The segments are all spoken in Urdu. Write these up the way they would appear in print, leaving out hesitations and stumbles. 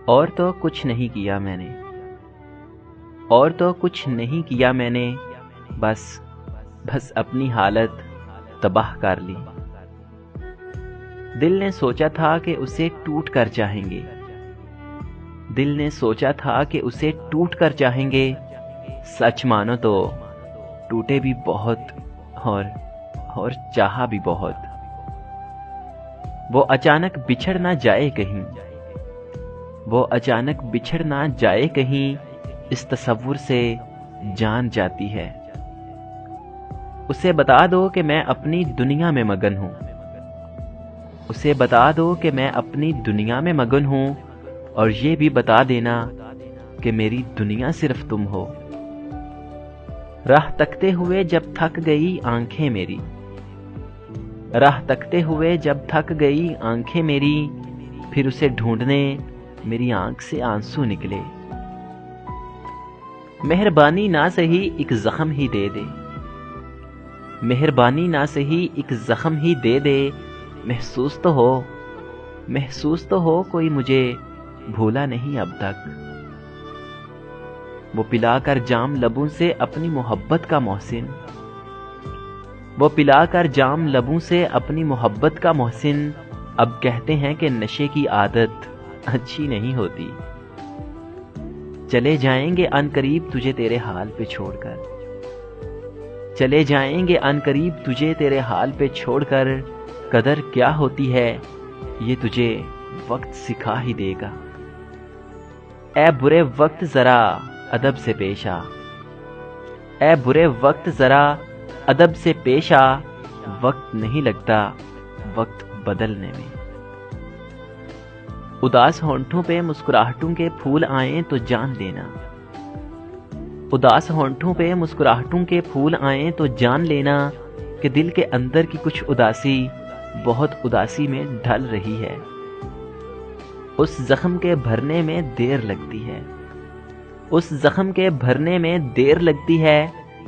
اور تو کچھ نہیں کیا میں نے، اور تو کچھ نہیں کیا میں نے، بس اپنی حالت تباہ کر لی۔ دل نے سوچا تھا کہ اسے ٹوٹ کر چاہیں گے، دل نے سوچا تھا کہ اسے ٹوٹ کر چاہیں گے، سچ مانو تو ٹوٹے بھی بہت اور چاہا بھی بہت۔ وہ اچانک بچھڑ نہ جائے کہیں، وہ اچانک بچھڑ نہ جائے کہیں، اس تصور سے جان جاتی ہے۔ اسے بتا دو کہ میں اپنی دنیا میں مگن ہوں، اسے بتا دو کہ میں اپنی دنیا میں مگن ہوں، اور یہ بھی بتا دینا کہ میری دنیا صرف تم ہو۔ راہ تکتے ہوئے جب تھک گئی آنکھیں میری، راہ تکتے ہوئے جب تھک گئی آنکھیں میری، پھر اسے ڈھونڈنے میری آنکھ سے آنسو نکلے۔ مہربانی نہ سہی ایک زخم ہی دے دے، مہربانی نہ سہی ایک زخم ہی دے دے، محسوس تو ہو کوئی مجھے بھولا نہیں اب تک۔ وہ پلا کر جام لبوں سے اپنی محبت کا محسن، وہ پلا کر جام لبوں سے اپنی محبت کا محسن، اب کہتے ہیں کہ نشے کی عادت اچھی نہیں ہوتی۔ چلے جائیں گے عنقریب تجھے تیرے حال پہ چھوڑ کر، چلے جائیں گے عنقریب تجھے تیرے حال پہ چھوڑ کر، قدر کیا ہوتی ہے یہ تجھے وقت سکھا ہی دے گا۔ اے برے وقت ذرا ادب سے پیش آ، اے برے وقت ذرا ادب سے پیش آ، وقت نہیں لگتا وقت بدلنے میں۔ اداس ہونٹوں پہ مسکراہٹوں کے پھول آئیں تو جان لینا، اداس ہونٹوں پہ مسکراہٹوں کے پھول آئیں تو جان لینا کہ دل کے اندر کی کچھ اداسی بہت اداسی میں ڈھل رہی ہے۔ اس زخم کے بھرنے میں دیر لگتی ہے، اس زخم کے بھرنے میں دیر لگتی ہے،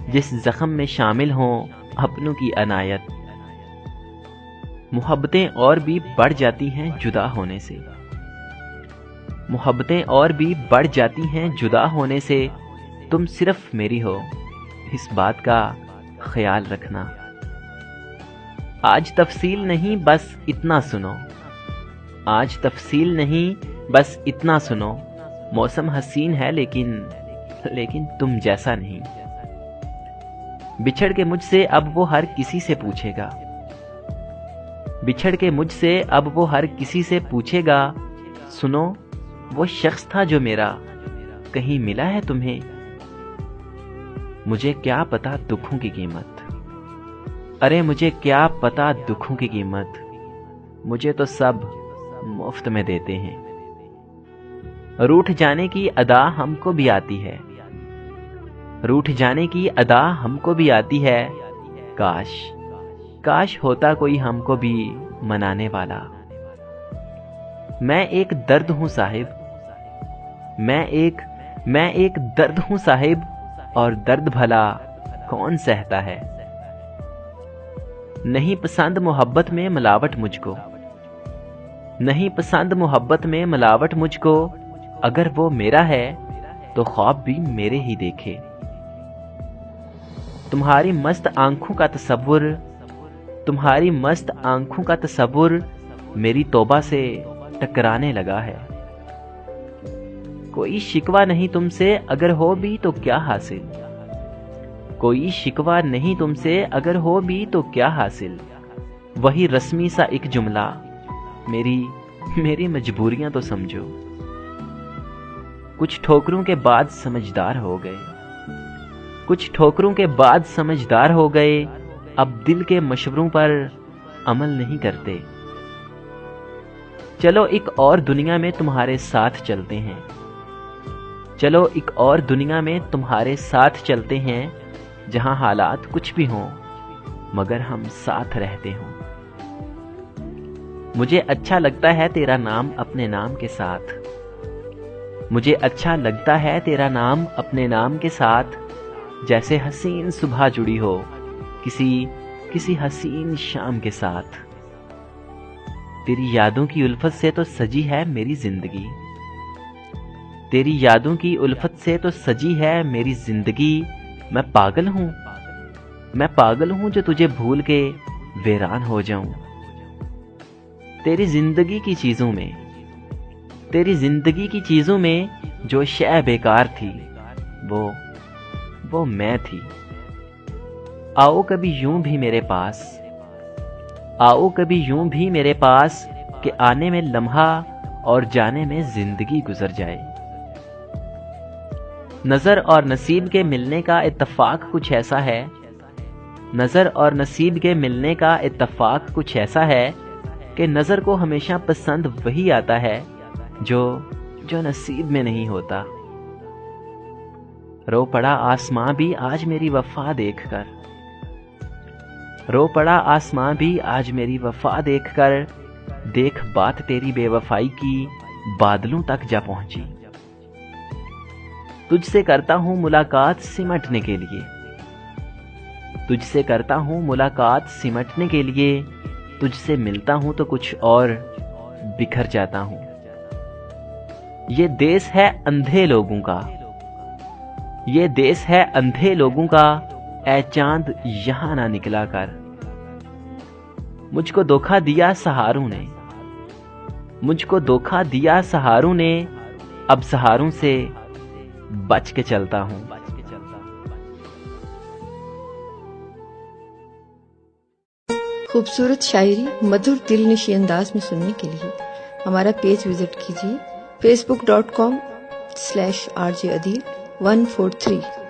جس زخم میں شامل ہوں اپنوں کی عنایت۔ محبتیں اور بھی بڑھ جاتی ہیں جدا ہونے سے، محبتیں اور بھی بڑھ جاتی ہیں جدا ہونے سے، تم صرف میری ہو اس بات کا خیال رکھنا۔ آج تفصیل نہیں بس اتنا سنو، آج تفصیل نہیں بس اتنا سنو، موسم حسین ہے لیکن تم جیسا نہیں۔ بچھڑ کے مجھ سے اب وہ ہر کسی سے پوچھے گا، بچھڑ کے مجھ سے اب وہ ہر کسی سے پوچھے گا، سنو وہ شخص تھا جو میرا، کہیں ملا ہے تمہیں؟ مجھے کیا پتا دکھوں کی قیمت، ارے مجھے کیا پتا دکھوں کی قیمت، مجھے تو سب مفت میں دیتے ہیں۔ روٹھ جانے کی ادا ہم کو بھی آتی ہے، روٹھ جانے کی ادا ہم کو بھی آتی ہے، کاش ہوتا کوئی ہم کو بھی منانے والا۔ میں ایک درد ہوں صاحب، میں ایک درد ہوں صاحب، اور درد بھلا کون سہتا ہے۔ نہیں پسند محبت میں ملاوٹ مجھ کو، نہیں پسند محبت میں ملاوٹ مجھ کو، اگر وہ میرا ہے تو خواب بھی میرے ہی دیکھے۔ تمہاری مست آنکھوں کا تصور، تمہاری مست آنکھوں کا تصور میری توبہ سے ٹکرانے لگا ہے۔ کوئی شکوہ نہیں تم سے اگر ہو بھی تو کیا حاصل، کوئی شکوہ نہیں تم سے اگر ہو بھی تو کیا حاصل، وہی رسمی سا ایک جملہ، میری مجبوریاں تو سمجھو۔ کچھ ٹھوکروں کے بعد سمجھدار ہو گئے، کچھ ٹھوکروں کے بعد سمجھدار ہو گئے، اب دل کے مشوروں پر عمل نہیں کرتے۔ چلو ایک اور دنیا میں تمہارے ساتھ چلتے ہیں، چلو ایک اور دنیا میں تمہارے ساتھ چلتے ہیں، جہاں حالات کچھ بھی ہوں مگر ہم ساتھ رہتے ہوں۔ مجھے اچھا لگتا ہے تیرا نام اپنے نام کے ساتھ، مجھے اچھا لگتا ہے تیرا نام اپنے نام کے ساتھ، جیسے حسین صبح جڑی ہو کسی حسین شام کے ساتھ۔ تیری یادوں کی الفت سے تو سجی ہے میری زندگی، تیری یادوں کی الفت سے تو سجی ہے میری زندگی، میں پاگل ہوں جو تجھے بھول کے ویران ہو جاؤں۔ تیری زندگی کی چیزوں میں جو شے بیکار تھی وہ میں تھی۔ آؤ کبھی یوں بھی میرے پاس کہ آنے میں لمحہ اور جانے میں زندگی گزر جائے۔ نظر اور نصیب کے ملنے کا اتفاق کچھ ایسا ہے کہ نظر کو ہمیشہ پسند وہی آتا ہے جو نصیب میں نہیں ہوتا۔ رو پڑا آسماں بھی آج میری وفا دیکھ کر، دیکھ بات تیری بے وفائی کی بادلوں تک جا پہنچی۔ تجھ سے کرتا ہوں ملاقات سمٹنے کے لیے، تجھ سے ملتا ہوں تو کچھ اور بکھر جاتا ہوں۔ یہ دیس ہے اندھے لوگوں کا، اے چاند یہاں نہ نکلا کر۔ مجھ کو دھوکا دیا سہاروں نے، اب سہاروں سے بچ کے چلتا ہوں۔ خوبصورت شاعری مدھر دل نشی انداز میں سننے کے لیے ہمارا پیج وزٹ کیجیے facebook.com/rjadil143